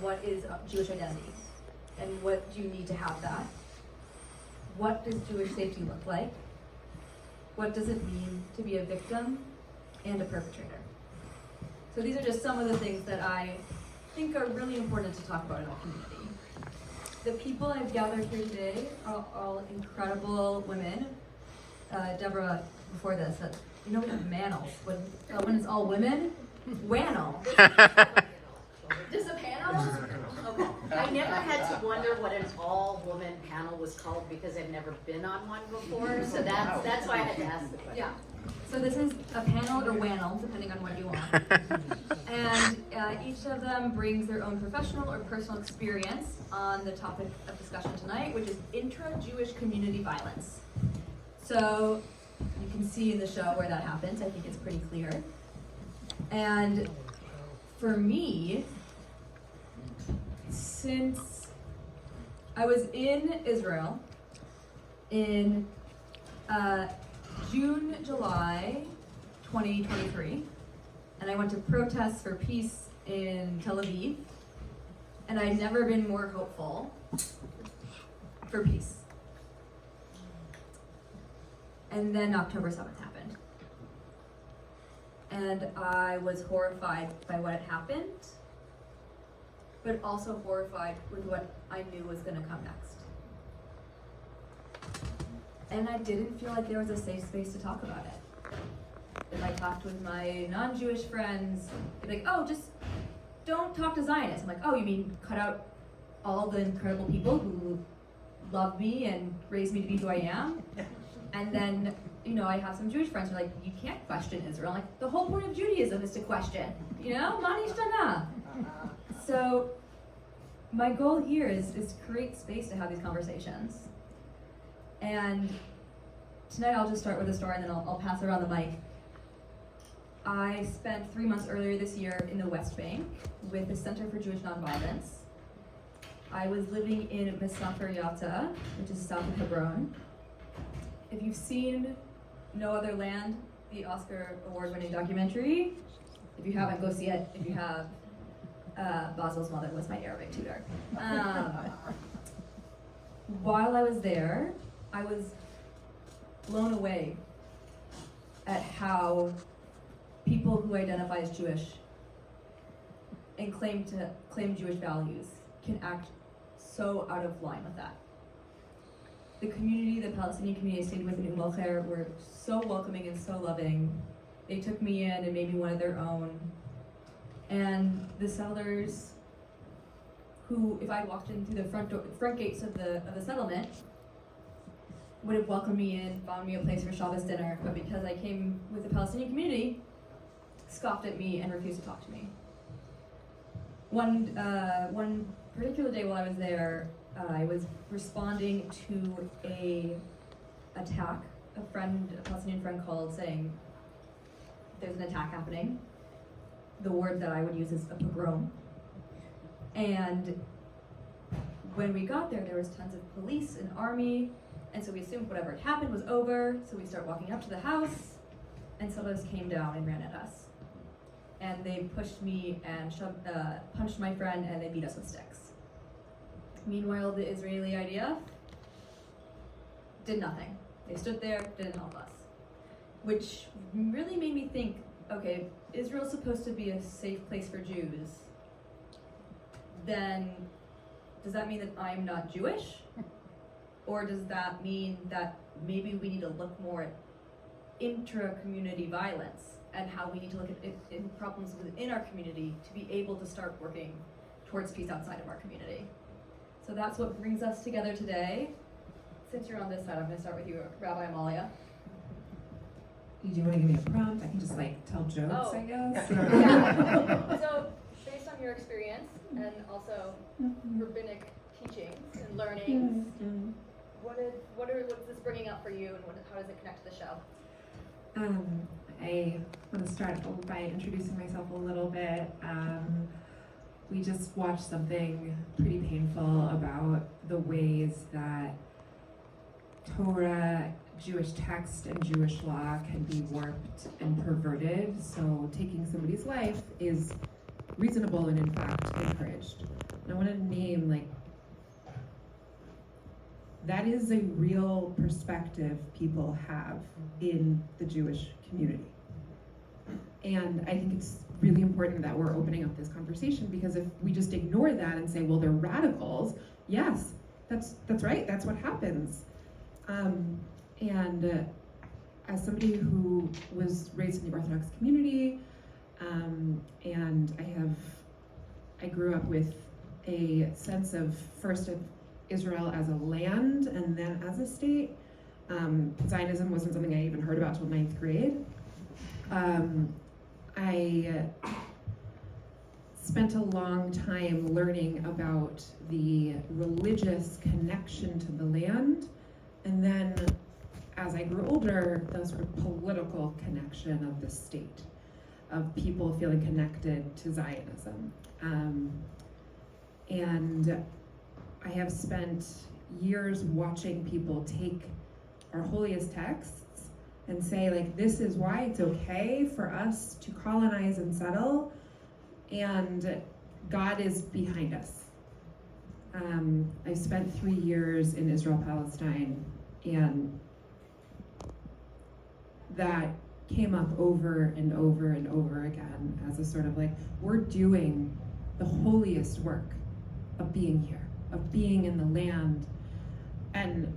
what is Jewish identity? And what do you need to have that? What does Jewish safety look like? What does it mean to be a victim and a perpetrator? So these are just some of the things that I think are really important to talk about in our community. The people I've gathered here today are all incredible women. Deborah, before this, said, we have manels. When it's all women, wannel. Just a panel? Okay. I never had to wonder what an all-woman panel was called because I've never been on one before, so that's why I had to ask the question. Yeah. So this is a panel or wannel, depending on what you want. And each of them brings their own professional or personal experience on the topic of discussion tonight, which is intra-Jewish community violence. So you can see in the show where that happens. I think it's pretty clear. And for me, since I was in Israel in June, July 2023, and I went to protests for peace in Tel Aviv, and I've never been more hopeful for peace. And then October 7th happened. And I was horrified by what had happened, but also horrified with what I knew was going to come next. And I didn't feel like there was a safe space to talk about it. If I talked with my non-Jewish friends, they'd be like, oh, just don't talk to Zionists. I'm like, oh, you mean cut out all the incredible people who love me and raised me to be who I am? And then, I have some Jewish friends who are like, you can't question Israel. I'm like, the whole point of Judaism is to question, Mani Shtana. So my goal here is to create space to have these conversations. And tonight I'll just start with a story and then I'll pass around the mic. I spent 3 months earlier this year in the West Bank with the Center for Jewish Nonviolence. I was living in Mesafer Yatta, which is south of Hebron. If you've seen No Other Land, the Oscar award-winning documentary, if you haven't, go see it. If you have, Basil's mother was my Arabic tutor. While I was there, I was blown away at how people who identify as Jewish and claim Jewish values can act so out of line with that. The community, the Palestinian community I stayed with in Umm were so welcoming and so loving. They took me in and made me one of their own. And the settlers, who, if I walked in through the front gates of the settlement, would have welcomed me in, found me a place for Shabbos dinner, but because I came with the Palestinian community, scoffed at me and refused to talk to me. One particular day while I was there, I was responding to a attack. A Palestinian friend called saying, there's an attack happening. The word that I would use is a pogrom. And when we got there was tons of police and army, and so we assumed whatever had happened was over, so we start walking up to the house, and settlers came down and ran at us. And they pushed me and punched my friend, and they beat us with sticks. Meanwhile, the Israeli IDF did nothing. They stood there, didn't help us. Which really made me think, okay, Israel's supposed to be a safe place for Jews. Then, does that mean that I'm not Jewish? Or does that mean that maybe we need to look more at intra-community violence and how we need to look at problems within our community to be able to start working towards peace outside of our community? So that's what brings us together today. Since you're on this side, I'm going to start with you, Rabbi Amalia. Do you want to give me a prompt? I can just tell jokes, I guess. Yeah. So, based on your experience and also rabbinic teachings and learnings, what's this bringing up for you, and how does it connect to the show? I want to start by introducing myself a little bit. We just watched something pretty painful about the ways that Torah, Jewish text, and Jewish law can be warped and perverted. So taking somebody's life is reasonable and in fact encouraged. And I want to name, like, that is a real perspective people have in the Jewish community. And I think it's really important that we're opening up this conversation, because if we just ignore that and say, well, they're radicals, yes, that's right, that's what happens. As somebody who was raised in the Orthodox community, and I grew up with a sense of, first, of Israel as a land and then as a state. Zionism wasn't something I even heard about till 9th grade. I spent a long time learning about the religious connection to the land, and then as I grew older, the sort of political connection of the state, of people feeling connected to Zionism. And I have spent years watching people take our holiest texts and say, like, this is why it's okay for us to colonize and settle, and God is behind us. I spent 3 years in Israel-Palestine, and that came up over and over and over again as a sort of like, we're doing the holiest work of being here, of being in the land. And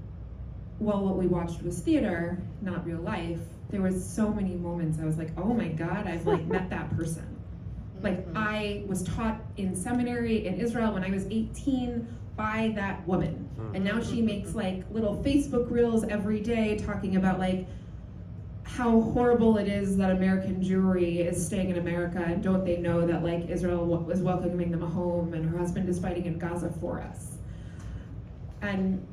while what we watched was theater, not real life, there was so many moments I was like, oh my God, I've like met that person. Like, I was taught in seminary in Israel when I was 18 by that woman. And now she makes like little Facebook reels every day talking about like how horrible it is that American Jewry is staying in America, and don't they know that like Israel was welcoming them home, and her husband is fighting in Gaza for us. And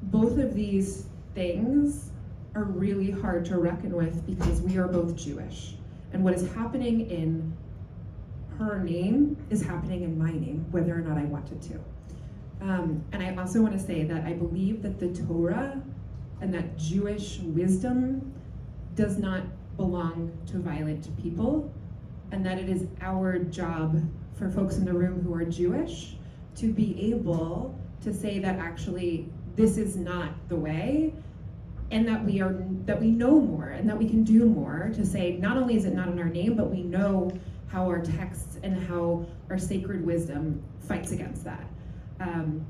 both of these things are really hard to reckon with, because we are both Jewish. And what is happening in her name is happening in my name, whether or not I want it to. And I also want to say that I believe that the Torah and that Jewish wisdom does not belong to violent people, and that it is our job for folks in the room who are Jewish to be able to say that actually this is not the way, and that we know more, and that we can do more to say not only is it not in our name, but we know how our texts and how our sacred wisdom fights against that. I'll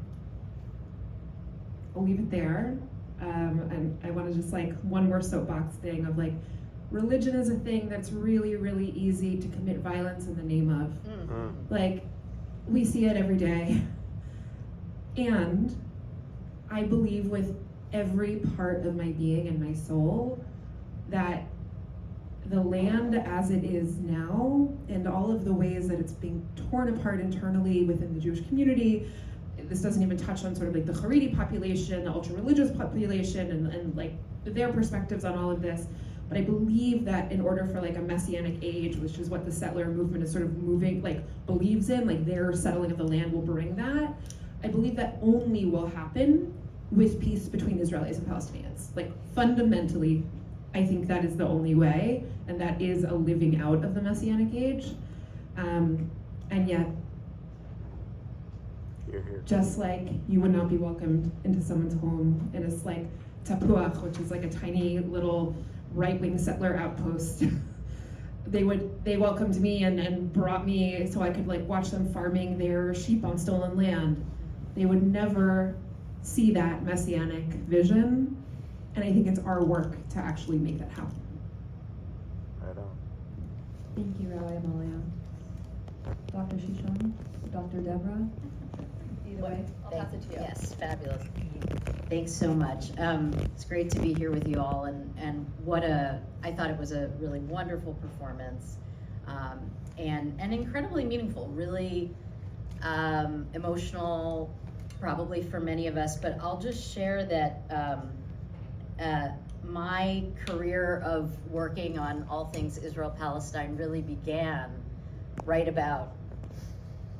leave it there. And I want to just like one more soapbox thing of like, religion is a thing that's really, really easy to commit violence in the name of. Like, we see it every day. And I believe with every part of my being and my soul that the land as it is now, and all of the ways that it's being torn apart internally within the Jewish community, this doesn't even touch on sort of like the Haredi population, the ultra-religious population, and like their perspectives on all of this. But I believe that in order for like a messianic age, which is what the settler movement is sort of moving, like believes in, like their settling of the land will bring that. I believe that only will happen with peace between Israelis and Palestinians. Like fundamentally, I think that is the only way, and that is a living out of the messianic age. And yet, just like you would not be welcomed into someone's home in a like tapuach, which is like a tiny little right-wing settler outpost. They welcomed me and brought me so I could like watch them farming their sheep on stolen land. They would never see that messianic vision, and I think it's our work to actually make that happen. Right on. Thank you, Rabbi Amalia. Dr. Shishon, Dr. Deborah. Either way, I'll pass it to you. Yes, fabulous. Thanks so much. It's great to be here with you all, and I thought it was a really wonderful performance, and incredibly meaningful, really emotional, probably for many of us, but I'll just share that my career of working on all things Israel-Palestine really began right about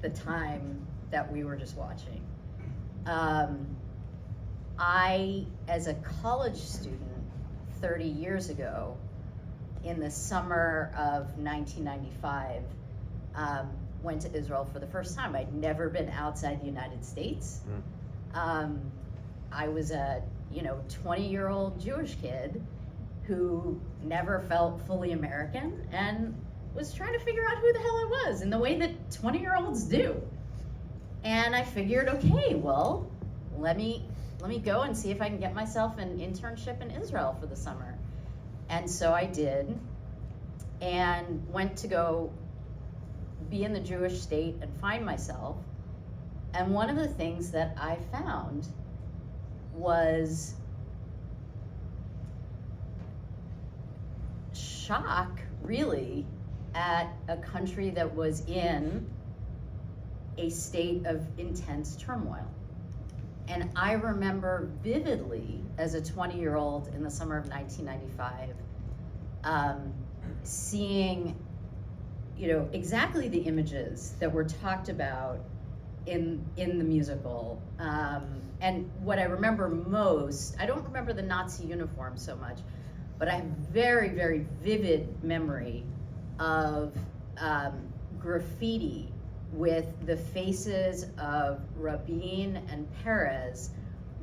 the time that we were just watching. I, as a college student 30 years ago, in the summer of 1995, went to Israel for the first time. I'd never been outside the United States. I was a 20-year-old Jewish kid who never felt fully American and was trying to figure out who the hell I was in the way that 20-year-olds do. And I figured, okay, well, let me go and see if I can get myself an internship in Israel for the summer. And so I did, and went to go be in the Jewish state and find myself. And one of the things that I found was shock, really, at a country that was in a state of intense turmoil. And I remember vividly, as a 20-year-old in the summer of 1995, seeing, exactly the images that were talked about in the musical. And what I remember most, I don't remember the Nazi uniform so much, but I have very, very vivid memory of graffiti with the faces of Rabin and Perez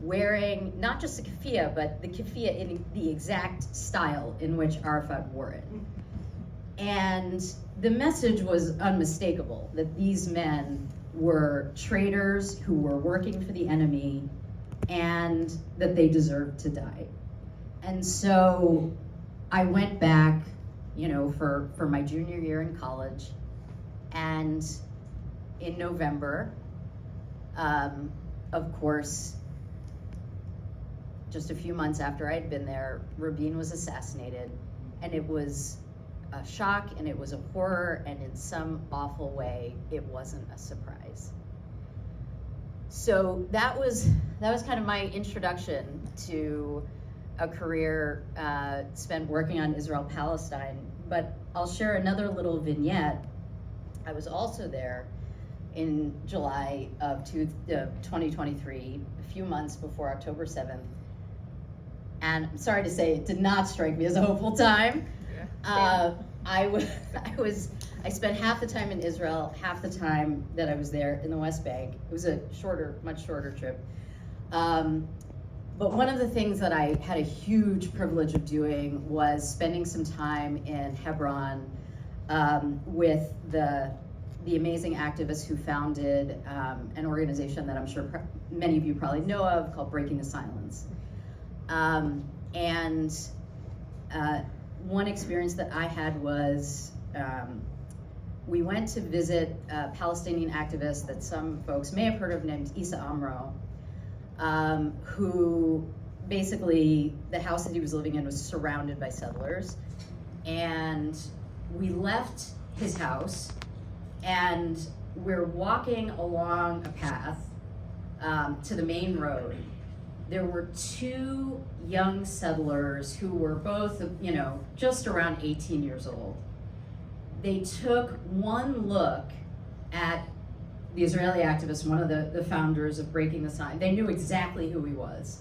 wearing not just the keffiyeh, but the keffiyeh in the exact style in which Arafat wore it. And the message was unmistakable, that these men were traitors who were working for the enemy and that they deserved to die. And so I went back, for my junior year in college, and in November, of course, just a few months after I'd been there, Rabin was assassinated, and it was a shock, and it was a horror, and in some awful way, it wasn't a surprise. So that was kind of my introduction to a career spent working on Israel-Palestine. But I'll share another little vignette. I was also there in July of 2023, a few months before October 7th. And I'm sorry to say, it did not strike me as a hopeful time. I spent half the time in Israel, half the time that I was there in the West Bank. It was a much shorter trip. But one of the things that I had a huge privilege of doing was spending some time in Hebron with the amazing activists who founded an organization that I'm sure many of you probably know of, called Breaking the Silence. One experience that I had was we went to visit a Palestinian activist that some folks may have heard of named Issa Amro, who basically, the house that he was living in was surrounded by settlers. And we left his house and we're walking along a path to the main road. There were two young settlers who were both, just around 18 years old. They took one look at the Israeli activist, one of the founders of Breaking the Silence. They knew exactly who he was.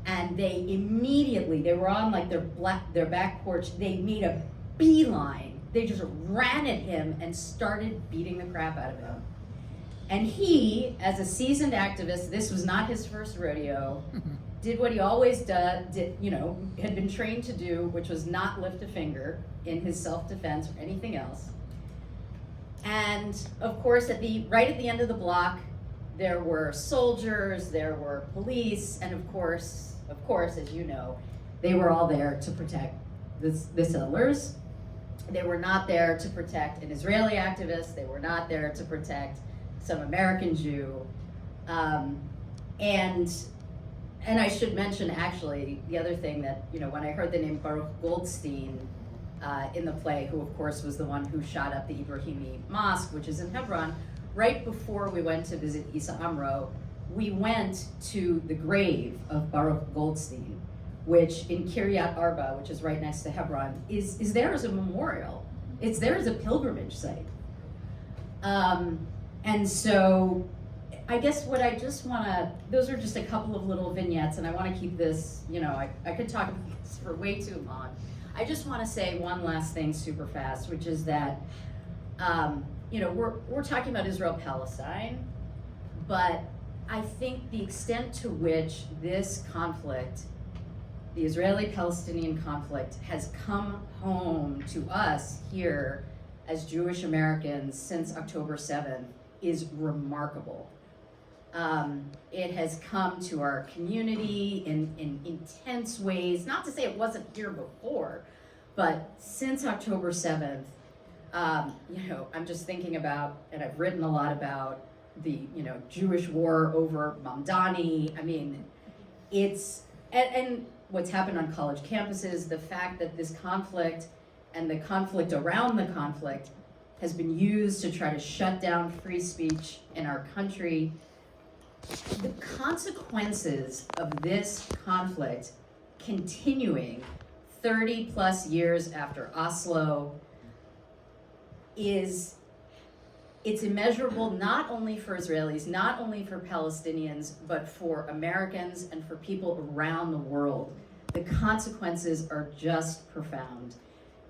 And they were on like their back porch. They made a beeline. They just ran at him and started beating the crap out of him. And he, as a seasoned activist, this was not his first rodeo, did what he always had been trained to do, which was not lift a finger in his self-defense or anything else. And of course, right at the end of the block, there were soldiers, there were police, and of course, as you know, they were all there to protect the settlers. They were not there to protect an Israeli activist. They were not there to protect some American Jew. And I should mention, actually, the other thing that, when I heard the name Baruch Goldstein in the play, who of course was the one who shot up the Ibrahimi Mosque, which is in Hebron, right before we went to visit Issa Amro, we went to the grave of Baruch Goldstein, which in Kiryat Arba, which is right next to Hebron, is there as a memorial. It's there as a pilgrimage site. And so I guess what I just those are just a couple of little vignettes, and I want to keep this, I could talk about this for way too long. I just want to say one last thing super fast, which is that we're talking about Israel-Palestine, but I think the extent to which this conflict, the Israeli-Palestinian conflict, has come home to us here as Jewish Americans since October 7th is remarkable. It has come to our community in intense ways, not to say it wasn't here before, but since October 7th, I'm just thinking about, and I've written a lot about the, Jewish war over Mamdani. I mean, and what's happened on college campuses, the fact that this conflict and the conflict around the conflict has been used to try to shut down free speech in our country. The consequences of this conflict continuing 30 plus years after Oslo it's immeasurable, not only for Israelis, not only for Palestinians, but for Americans and for people around the world. The consequences are just profound.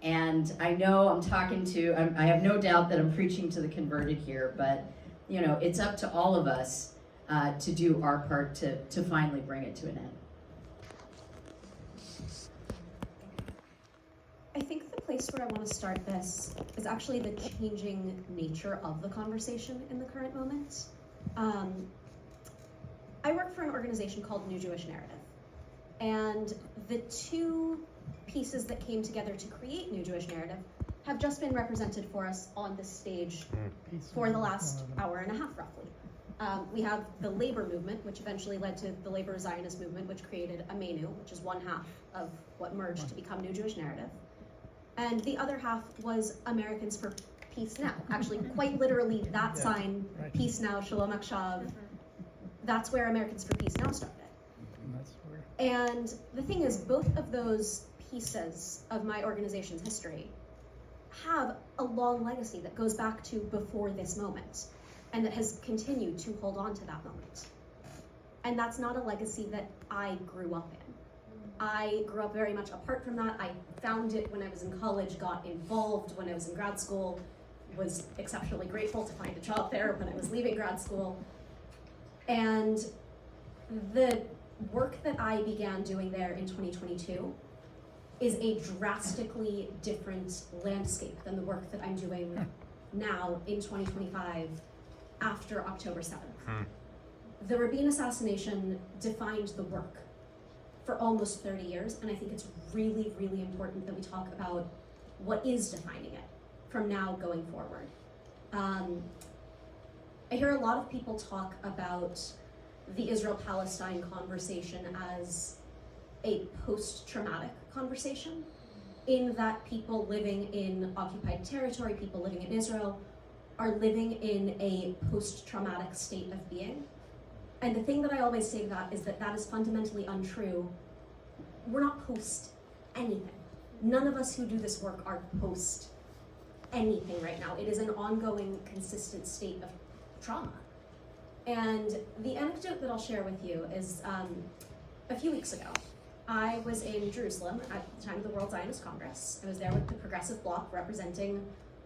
And I know I have no doubt that I'm preaching to the converted here, but it's up to all of us to do our part to finally bring it to an end. I think the place where I want to start this is actually the changing nature of the conversation in the current moment. I work for an organization called New Jewish Narrative, and the two pieces that came together to create New Jewish Narrative have just been represented for us on this stage for the last hour and a half, roughly. We have the labor movement, which eventually led to the labor Zionist movement, which created Amenu, which is one half of what merged to become New Jewish Narrative. And the other half was Americans for Peace Now. Actually, quite literally, that sign, Peace Now, Shalom Akshav, that's where Americans for Peace Now started. And the thing is, both of those pieces of my organization's history have a long legacy that goes back to before this moment, and that has continued to hold on to that moment. And that's not a legacy that I grew up in. I grew up very much apart from that. I found it when I was in college, got involved when I was in grad school, was exceptionally grateful to find a job there when I was leaving grad school. And the work that I began doing there in 2022 is a drastically different landscape than the work that I'm doing now in 2025 after October 7th. The Rabin assassination defined the work for almost 30 years, and I think it's really, really important that we talk about what is defining it from now going forward. I hear a lot of people talk about the Israel-Palestine conversation as a post-traumatic conversation, in that people living in occupied territory, people living in Israel, are living in a post-traumatic state of being. And the thing that I always say to that is that that is fundamentally untrue. We're not post anything. None of us who do this work are post anything right now. It is an ongoing, consistent state of trauma. And the anecdote that I'll share with you is a few weeks ago, I was in Jerusalem at the time of the World Zionist Congress. I was there with the Progressive Bloc representing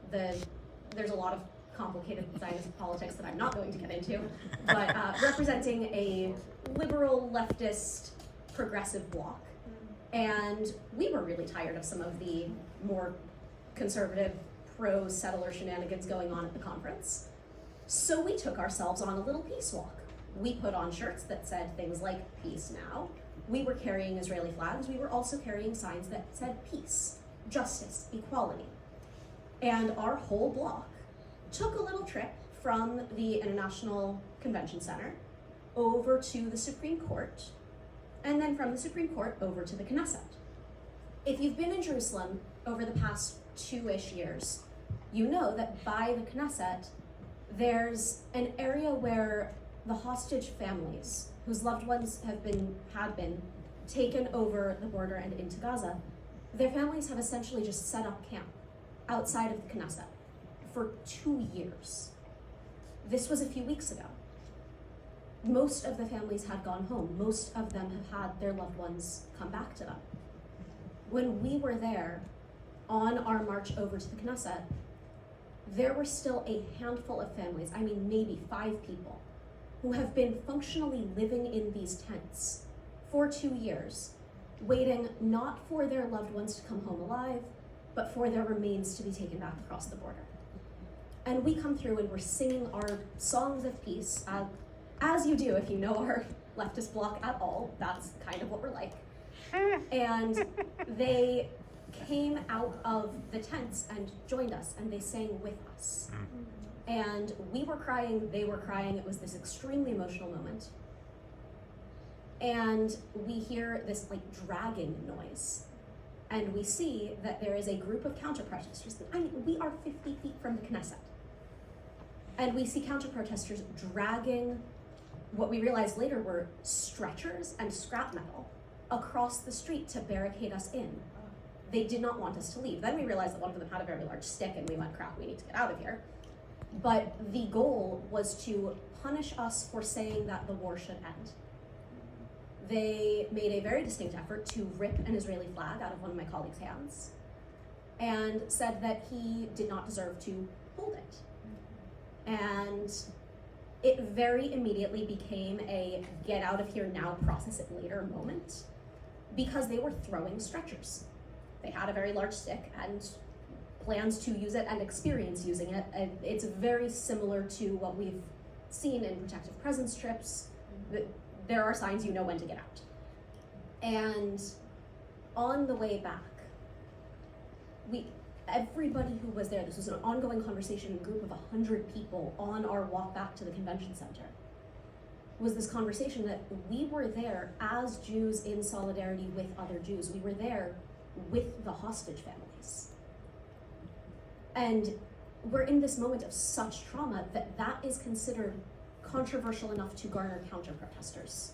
there's a lot of complicated Zionist politics that I'm not going to get into, but representing a liberal, leftist, progressive bloc. And we were really tired of some of the more conservative, pro-settler shenanigans going on at the conference. So we took ourselves on a little peace walk. We put on shirts that said things like Peace Now. We were carrying Israeli flags. We were also carrying signs that said peace, justice, equality. And our whole bloc took a little trip from the International Convention Center over to the Supreme Court, and then from the Supreme Court over to the Knesset. If you've been in Jerusalem over the past 2-ish years, you know that by the Knesset, there's an area where the hostage families whose loved ones had been taken over the border and into Gaza, their families have essentially just set up camp outside of the Knesset for 2 years. This was a few weeks ago. Most of the families had gone home. Most of them have had their loved ones come back to them. When we were there on our march over to the Knesset, there were still a handful of families, I mean maybe 5 people, who have been functionally living in these tents for 2 years, waiting not for their loved ones to come home alive, but for their remains to be taken back across the border. And we come through and we're singing our songs of peace, as you do if you know our leftist bloc at all. That's kind of what we're like. And they came out of the tents and joined us, and they sang with us. And we were crying, they were crying. It was this extremely emotional moment. And we hear this like dragging noise. And we see that there is a group of counter-protesters. I mean, we are 50 feet from the Knesset. And we see counter-protesters dragging what we realized later were stretchers and scrap metal across the street to barricade us in. They did not want us to leave. Then we realized that one of them had a very large stick, and we went, crap, we need to get out of here. But the goal was to punish us for saying that the war should end. They made a very distinct effort to rip an Israeli flag out of one of my colleagues' hands and said that he did not deserve to hold it. And it very immediately became a get out of here now, process it later moment, because they were throwing stretchers. They had a very large stick and plans to use it and experience using it. And it's very similar to what we've seen in protective presence trips. There are signs you know when to get out. And on the way back, everybody who was there, this was an ongoing conversation, a group of 100 people on our walk back to the convention center, was this conversation that we were there as Jews in solidarity with other Jews. We were there with the hostage families. And we're in this moment of such trauma that is considered controversial enough to garner counter-protesters.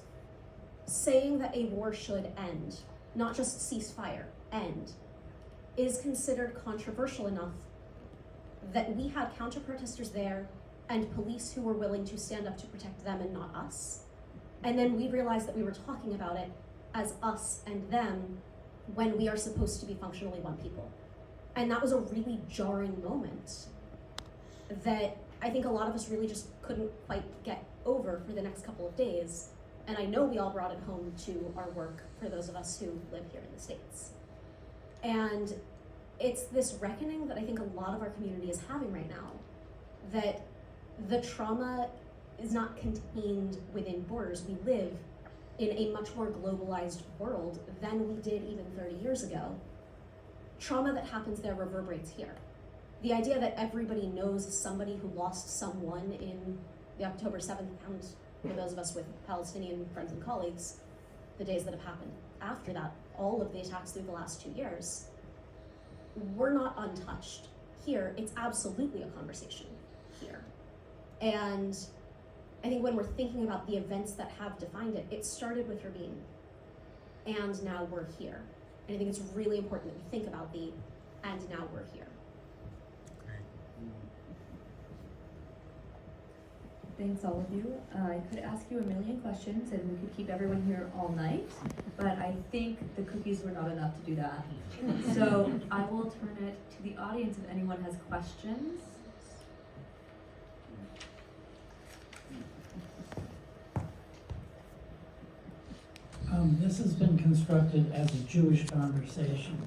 Saying that a war should end, not just ceasefire, end, is considered controversial enough that we had counter-protesters there and police who were willing to stand up to protect them and not us. And then we realized that we were talking about it as us and them when we are supposed to be functionally one people. And that was a really jarring moment that I think a lot of us really just couldn't quite get over for the next couple of days. And I know we all brought it home to our work for those of us who live here in the States. And it's this reckoning that I think a lot of our community is having right now, that the trauma is not contained within borders. We live in a much more globalized world than we did even 30 years ago. Trauma that happens there reverberates here. The idea that everybody knows somebody who lost someone in the October 7th, and for those of us with Palestinian friends and colleagues, the days that have happened after that, all of the attacks through the last 2 years, we're not untouched here. It's absolutely a conversation here. And I think when we're thinking about the events that have defined it, it started with Rabin, and now we're here. And I think it's really important that we think about the and now we're here. Thanks, all of you. I could ask you a million questions and we could keep everyone here all night, but I think the cookies were not enough to do that. So I will turn it to the audience if anyone has questions. This has been constructed as a Jewish conversation,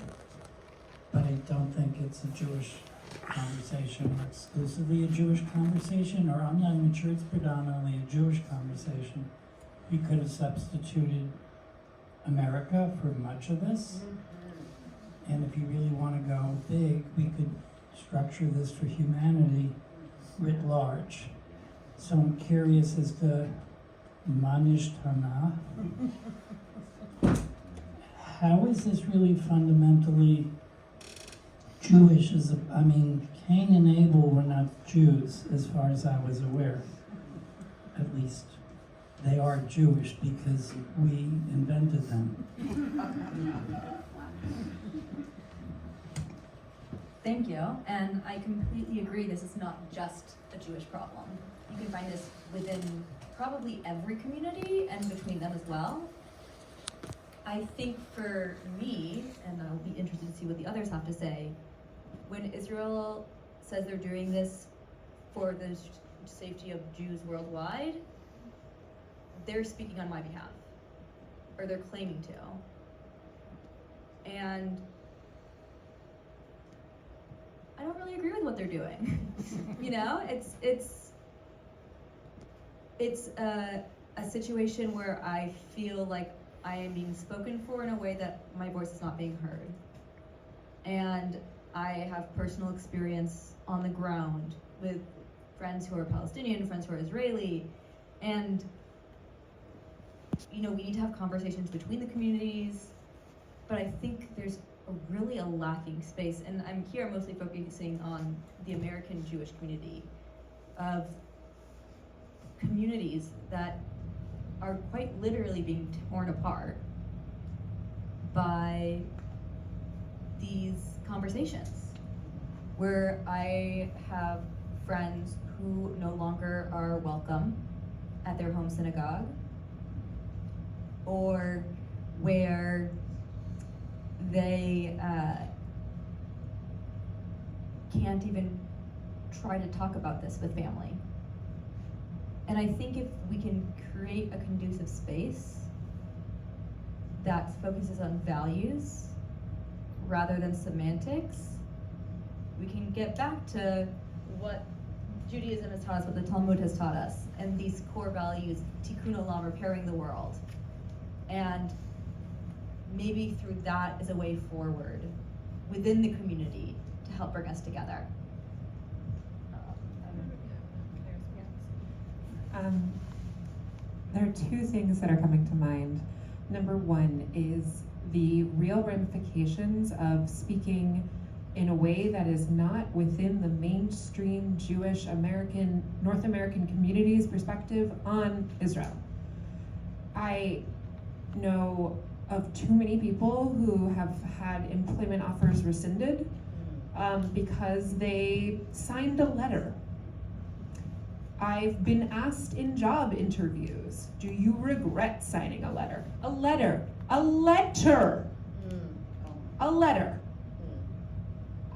but I don't think it's a Jewish conversation or exclusively a Jewish conversation, or I'm not even sure it's predominantly a Jewish conversation. We could have substituted America for much of this, and if you really want to go big, we could structure this for humanity writ large. So I'm curious as to Manishtana. How is this really fundamentally Jewish? Cain and Abel were not Jews, as far as I was aware. At least they are Jewish because we invented them. Thank you, and I completely agree, this is not just a Jewish problem. You can find this within probably every community and between them as well. I think for me, and I'll be interested to see what the others have to say, when Israel says they're doing this for the safety of Jews worldwide, they're speaking on my behalf, or they're claiming to. And I don't really agree with what they're doing. You know, it's a situation where I feel like I am being spoken for in a way that my voice is not being heard. And I have personal experience on the ground with friends who are Palestinian, friends who are Israeli, and you know, we need to have conversations between the communities, but I think there's really a lacking space, and I'm here mostly focusing on the American Jewish community, of communities that are quite literally being torn apart by these conversations, where I have friends who no longer are welcome at their home synagogue, or where they can't even try to talk about this with family. And I think if we can create a conducive space that focuses on values rather than semantics, we can get back to what Judaism has taught us, what the Talmud has taught us, and these core values, tikkun olam, repairing the world. And maybe through that is a way forward within the community to help bring us together. There are two things that are coming to mind. Number one is the real ramifications of speaking in a way that is not within the mainstream Jewish American, North American community's perspective on Israel. I know of too many people who have had employment offers rescinded because they signed a letter. I've been asked in job interviews, do you regret signing a letter? A letter, a letter, a letter.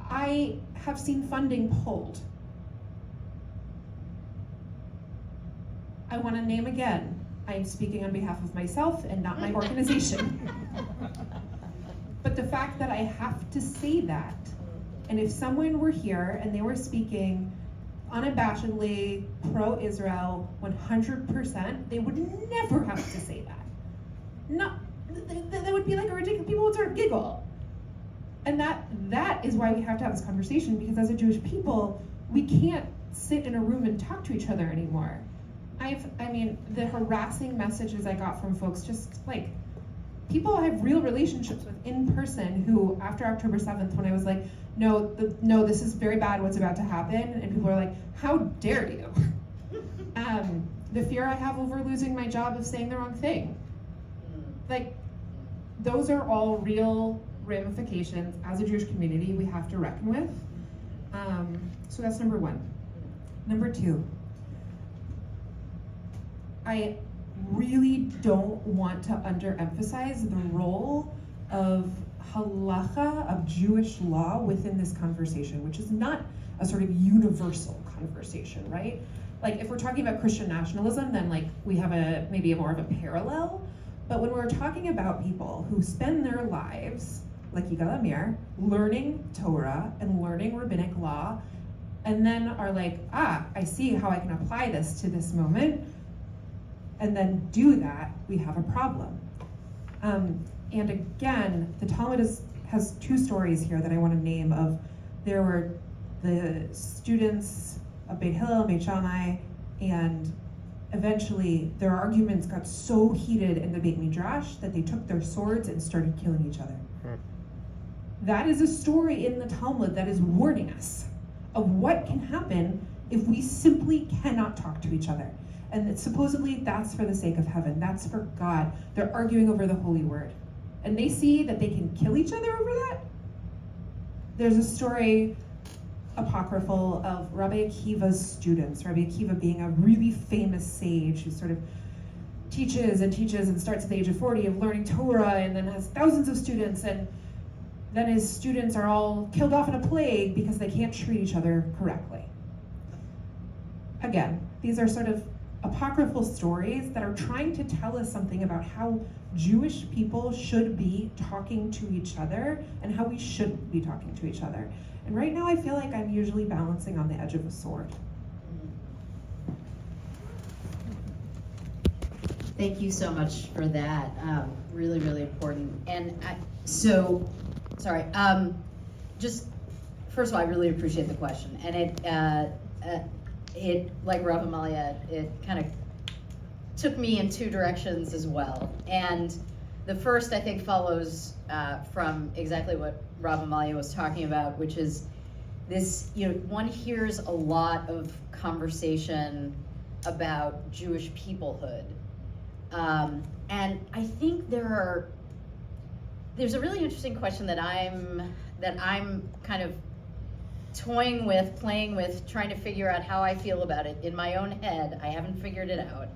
I have seen funding pulled. I want to name again. I am speaking on behalf of myself and not my organization. But the fact that I have to say that, and if someone were here and they were speaking unabashedly pro-Israel 100%, they would never have to say that. That would be like a ridiculous, people would sort of giggle. And that is why we have to have this conversation, because as a Jewish people, we can't sit in a room and talk to each other anymore. The harassing messages I got from folks, just like, people I have real relationships with in person who, after October 7th, when I was like, no, this is very bad what's about to happen, and people are like, how dare you? The fear I have over losing my job of saying the wrong thing. Like, those are all real ramifications as a Jewish community we have to reckon with. So that's number one. Number two, I really don't want to underemphasize the role of halacha, of Jewish law within this conversation, which is not a sort of universal conversation, right? Like, if we're talking about Christian nationalism, then like we have maybe more of a parallel. But when we're talking about people who spend their lives, like Yigal Amir, learning Torah and learning rabbinic law, and then are like, I see how I can apply this to this moment, and then do that, we have a problem. And again, the Talmud has two stories here that I want to name of, there were the students of Beit Hillel, Beit Shammai, and eventually their arguments got so heated in the Beit Midrash that they took their swords and started killing each other. That is a story in the Talmud that is warning us of what can happen if we simply cannot talk to each other. And supposedly that's for the sake of heaven, that's for God. They're arguing over the holy word. And they see that they can kill each other over that. There's a story, apocryphal, of Rabbi Akiva's students, Rabbi Akiva being a really famous sage who sort of teaches and starts at the age of 40 of learning Torah, and then has thousands of students, and then his students are all killed off in a plague because they can't treat each other correctly. Again, these are sort of apocryphal stories that are trying to tell us something about how Jewish people should be talking to each other and how we shouldn't be talking to each other. And right now I feel like I'm usually balancing on the edge of a sword. Thank you so much for that. Really, really important. And just first of all, I really appreciate the question. And it like Rabbi Amalia, it kind of took me in two directions as well. And the first, I think, follows from exactly what Rabbi Amalia was talking about, which is this, one hears a lot of conversation about Jewish peoplehood. And I think there's a really interesting question that I'm kind of toying with, playing with, trying to figure out how I feel about it in my own head. I haven't figured it out.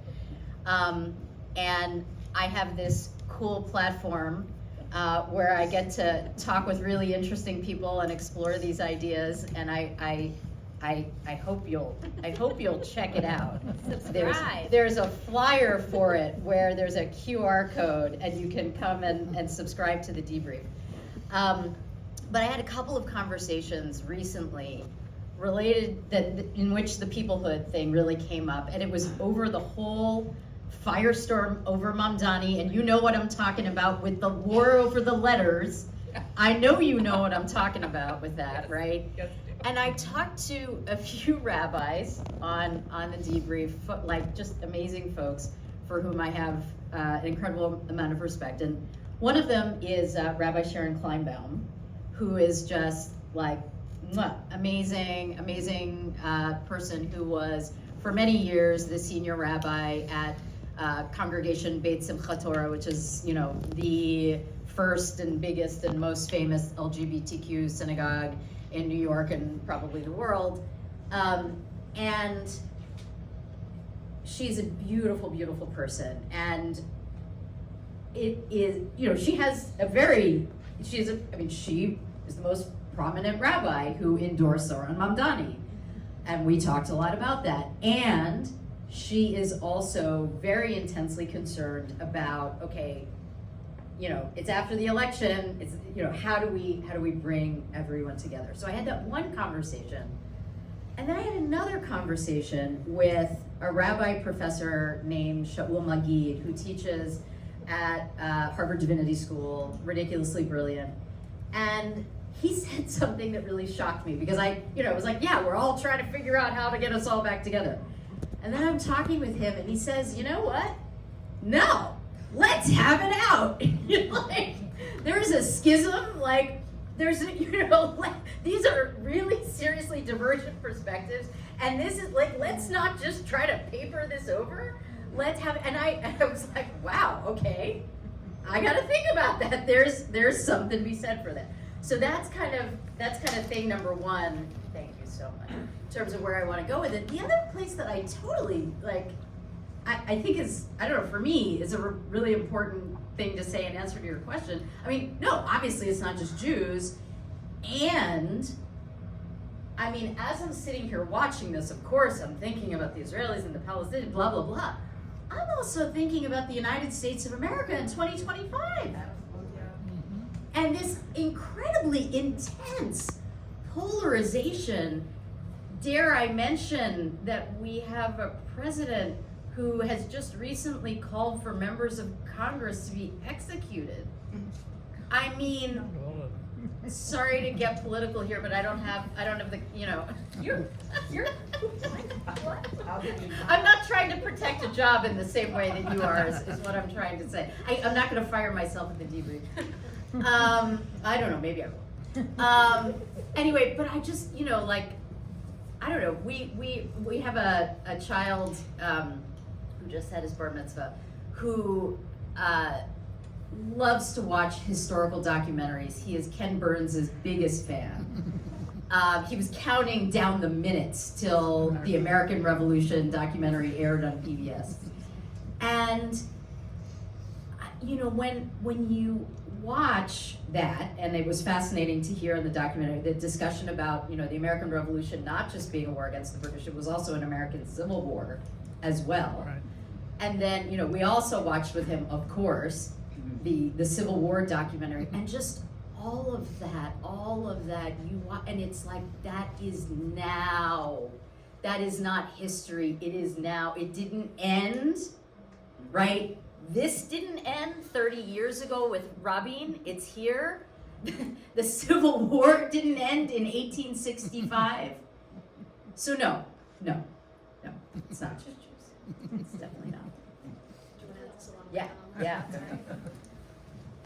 And I have this cool platform where I get to talk with really interesting people and explore these ideas, and I hope you'll check it out. There's a flyer for it where there's a QR code and you can come and subscribe to the debrief. But I had a couple of conversations recently related in which the peoplehood thing really came up, and it was over the whole firestorm over Mamdani, and you know what I'm talking about with the war over the letters. I know you know what I'm talking about with that, right? Yes. And I talked to a few rabbis on the debrief, like just amazing folks for whom I have an incredible amount of respect. And one of them is Rabbi Sharon Kleinbaum, who is just like amazing person who was for many years the senior rabbi at Congregation Beit Simchat Torah, which is the first and biggest and most famous LGBTQ synagogue in New York and probably the world. And she's a beautiful, beautiful person. And it is, she is the most prominent rabbi who endorsed Zoran Mamdani. And we talked a lot about that. And she is also very intensely concerned about, it's after the election, it's, how do we bring everyone together? So I had that one conversation. And then I had another conversation with a rabbi professor named Shaul Magid, who teaches at Harvard Divinity School, ridiculously brilliant. And he said something that really shocked me because I was like, yeah, we're all trying to figure out how to get us all back together. And then I'm talking with him and he says, you know what? No, let's have it out. Like, there's a schism, like there's these are really seriously divergent perspectives. And this is like, let's not just try to paper this over. Let's have, and I was like, wow, okay. I got to think about that. There's something to be said for that. So that's kind of thing number one. Thank you so much. In terms of where I want to go with it. The other place that I totally I think is, I don't know, for me is a really important thing to say in answer to your question. I mean, no, obviously it's not just Jews. And I mean, as I'm sitting here watching this, of course, I'm thinking about the Israelis and the Palestinians, blah, blah, blah. I'm also thinking about the United States of America in 2025. And this incredibly intense polarization. Dare I mention that we have a president who has just recently called for members of Congress to be executed. I mean, sorry to get political here, but I don't have the, you're what? I'm not trying to protect a job in the same way that you are, is what I'm trying to say. I'm not gonna fire myself at the debrief. I don't know, maybe I will. Anyway, but I just, I don't know, we have a child who just had his bar mitzvah who loves to watch historical documentaries. He is Ken Burns' biggest fan. He was counting down the minutes till the American Revolution documentary aired on PBS. And, you know, when you watch that, and it was fascinating to hear in the documentary the discussion about, you know, the American Revolution not just being a war against the British, it was also an American Civil War as well. Right. And then, you know, we also watched with him, of course, the Civil War documentary, and just all of that you watch, and it's like, that is now. That is not history, it is now. It didn't end, right? This didn't end 30 years ago with Rabin, it's here. The Civil War didn't end in 1865. So no, it's not. It's definitely not. Yeah.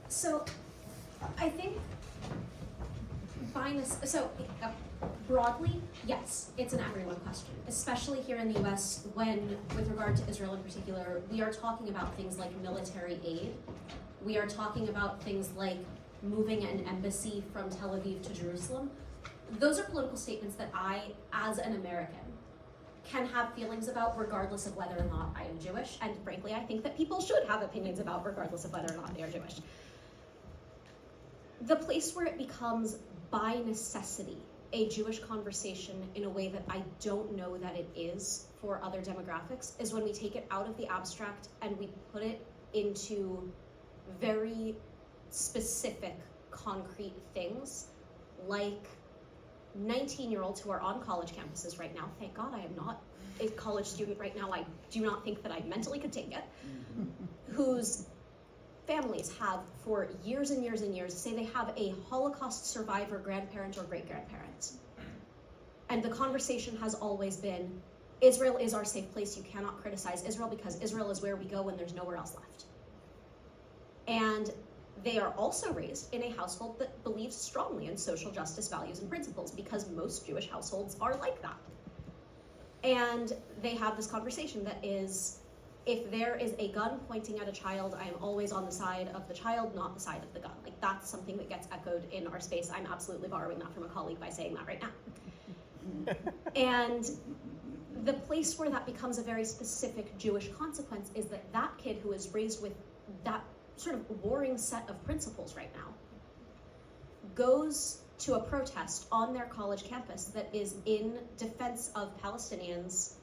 So, I think broadly, yes, it's an everyone question, especially here in the US when, with regard to Israel in particular, we are talking about things like military aid. We are talking about things like moving an embassy from Tel Aviv to Jerusalem. Those are political statements that I, as an American, can have feelings about regardless of whether or not I am Jewish, and frankly, I think that people should have opinions about regardless of whether or not they are Jewish. The place where it becomes, by necessity, a Jewish conversation in a way that I don't know that it is for other demographics is when we take it out of the abstract and we put it into very specific, concrete things, like 19-year-olds who are on college campuses right now. Thank God I am not a college student right now. I do not think that I mentally could take it. Whose families have, for years and years and years, say they have a Holocaust survivor grandparent or great-grandparent. And the conversation has always been, Israel is our safe place. You cannot criticize Israel because Israel is where we go when there's nowhere else left. And they are also raised in a household that believes strongly in social justice values and principles, because most Jewish households are like that. And they have this conversation that is, if there is a gun pointing at a child, I am always on the side of the child, not the side of the gun. Like, that's something that gets echoed in our space. I'm absolutely borrowing that from a colleague by saying that right now. And the place where that becomes a very specific Jewish consequence is that that kid who is raised with that sort of warring set of principles right now goes to a protest on their college campus that is in defense of Palestinians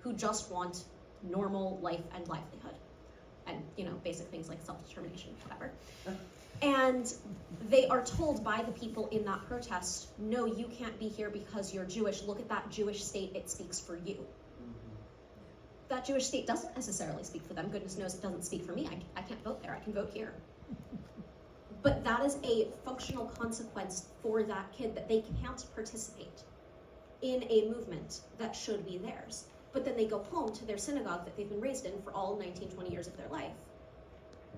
who just want normal life and livelihood, and, you know, basic things like self-determination, whatever. And they are told by the people in that protest, no, you can't be here because you're Jewish. Look at that Jewish state, it speaks for you. That Jewish state doesn't necessarily speak for them. Goodness knows it doesn't speak for me. I can't vote there, I can vote here. But that is a functional consequence for that kid, that they can't participate in a movement that should be theirs. But then they go home to their synagogue that they've been raised in for all 19, 20 years of their life.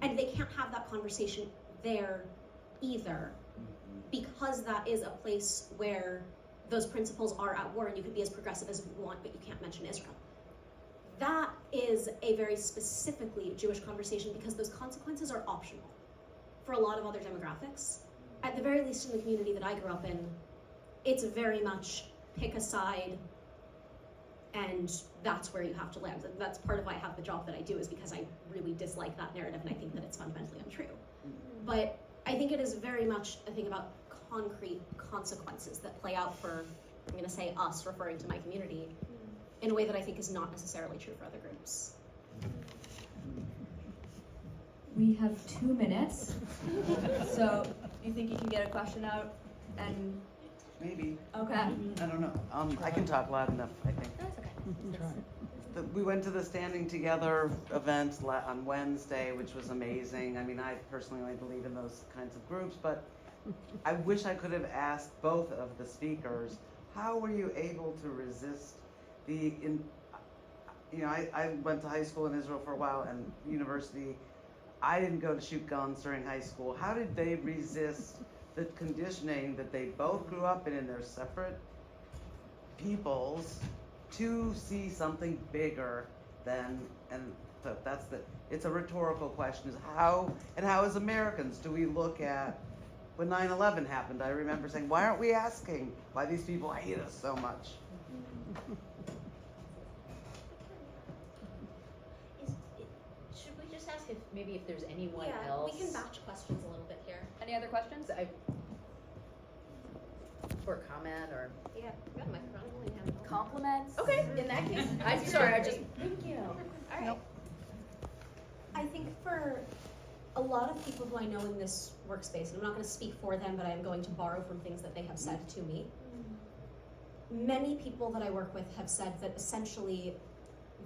And they can't have that conversation there either, because that is a place where those principles are at war, and you can be as progressive as you want, but you can't mention Israel. That is a very specifically Jewish conversation, because those consequences are optional for a lot of other demographics. At the very least in the community that I grew up in, it's very much pick a side, and that's where you have to land. That's part of why I have the job that I do, is because I really dislike that narrative, and I think that it's fundamentally untrue. But I think it is very much a thing about concrete consequences that play out for, I'm going to say us, referring to my community, in a way that I think is not necessarily true for other groups. We have 2 minutes, so you think you can get a question out? And Maybe. okay, I don't know. I can talk loud enough, I think. that's okay. We went to the Standing Together event on Wednesday, which was amazing. I mean, I personally only believe in those kinds of groups, but I wish I could have asked both of the speakers, how were you able to resist I went to high school in Israel for a while, and university. I didn't go to shoot guns during high school. How did they resist the conditioning that they both grew up in their separate peoples, to see something bigger than, and so it's a rhetorical question, is how as Americans do we look at, when 9/11 happened, I remember saying, why aren't we asking why these people hate us so much? Should we just ask a if there's anyone Yeah, else. we can batch questions a little bit here. Any other questions? Or comment or Yeah, we got a microphone. We can handle it. Compliments? okay. In that case, I'm sorry. I just thank you. All right. I think for a lot of people who I know in this workspace, and I'm not going to speak for them, but I am going to borrow from things that they have said to me. Many people that I work with have said that essentially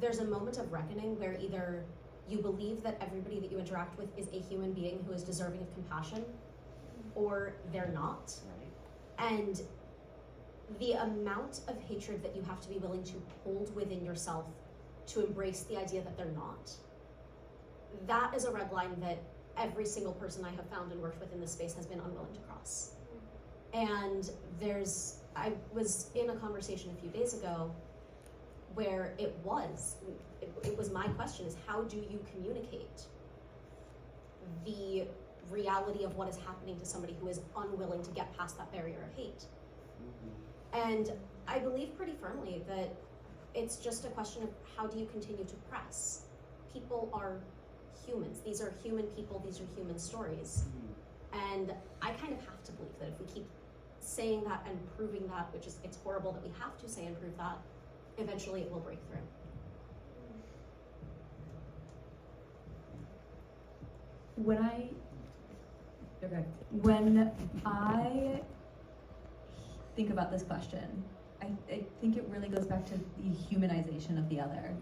there's a moment of reckoning where either you believe that everybody that you interact with is a human being who is deserving of compassion, or they're not. And the amount of hatred that you have to be willing to hold within yourself to embrace the idea that they're not, that is a red line that every single person I have found and worked with in this space has been unwilling to cross. And I was in a conversation a few days ago where it was my question is, how do you communicate the reality of what is happening to somebody who is unwilling to get past that barrier of hate? And I believe pretty firmly that it's just a question of how do you continue to press? People are humans. These are human people. These are human stories. And I kind of have to believe that if we keep saying that and proving that, which is, it's horrible that we have to say and prove that, eventually it will break through. When I think about this question, I think it really goes back to the humanization of the other.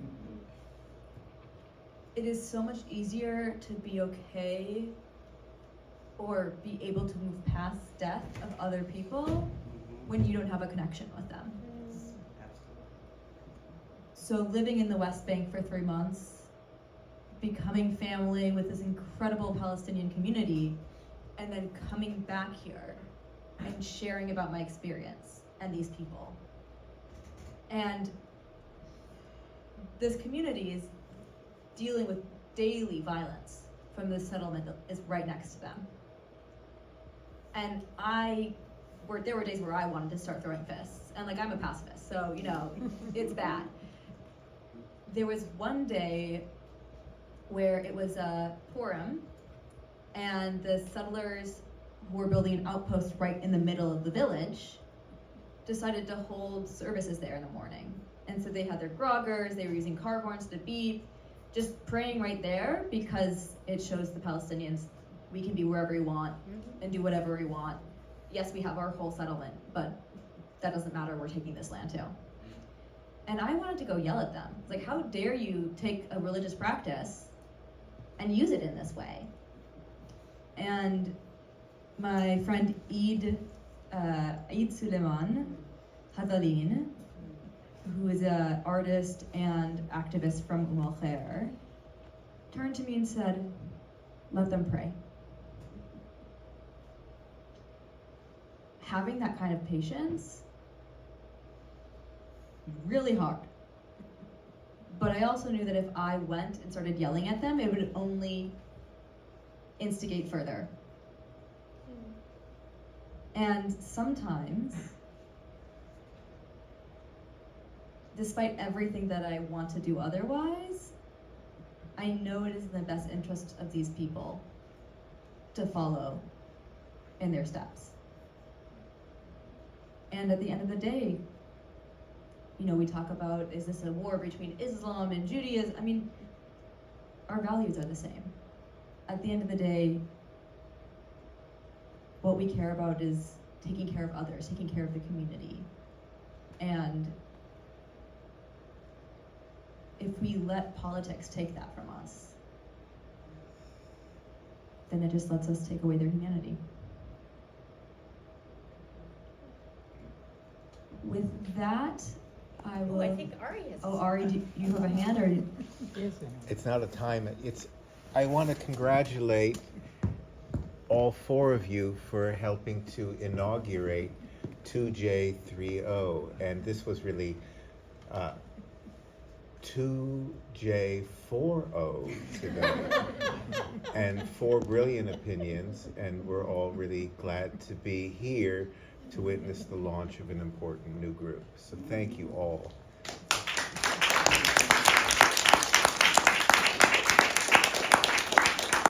It is so much easier to be okay or be able to move past death of other people when you don't have a connection with them. So living in the West Bank for 3 months, becoming family with this incredible Palestinian community, and then coming back here and sharing about my experience and these people. And this community is dealing with daily violence from the settlement that is right next to them. And there were days where I wanted to start throwing fists, and like I'm a pacifist, so you know, it's bad. There was one day where it was a Purim, and the settlers who were building an outpost right in the middle of the village decided to hold services there in the morning. And so they had their groggers, they were using car horns to beep, just praying right there because it shows the Palestinians we can be wherever we want and do whatever we want. Yes, we have our whole settlement, but that doesn't matter, we're taking this land too. And I wanted to go yell at them. Like, how dare you take a religious practice and use it in this way? And my friend Eid Suleiman Hadalin, who is an artist and activist from Al-Khair, turned to me and said, let them pray. Having that kind of patience, really hard. But I also knew that if I went and started yelling at them, it would only instigate further. And sometimes, despite everything that I want to do otherwise, I know it is in the best interest of these people to follow in their steps. And at the end of the day, you know, we talk about, is this a war between Islam and Judaism? I mean, our values are the same. At the end of the day, what we care about is taking care of others, taking care of the community. And if we let politics take that from us, then it just lets us take away their humanity. With that, I will. I think Ari has. Oh, Ari, do you have a hand, or? It's not a time. I want to congratulate all four of you for helping to inaugurate 2J30, and this was really 2J40 today, and 4 brilliant opinions, and we're all really glad to be here to witness the launch of an important new group. So thank you all.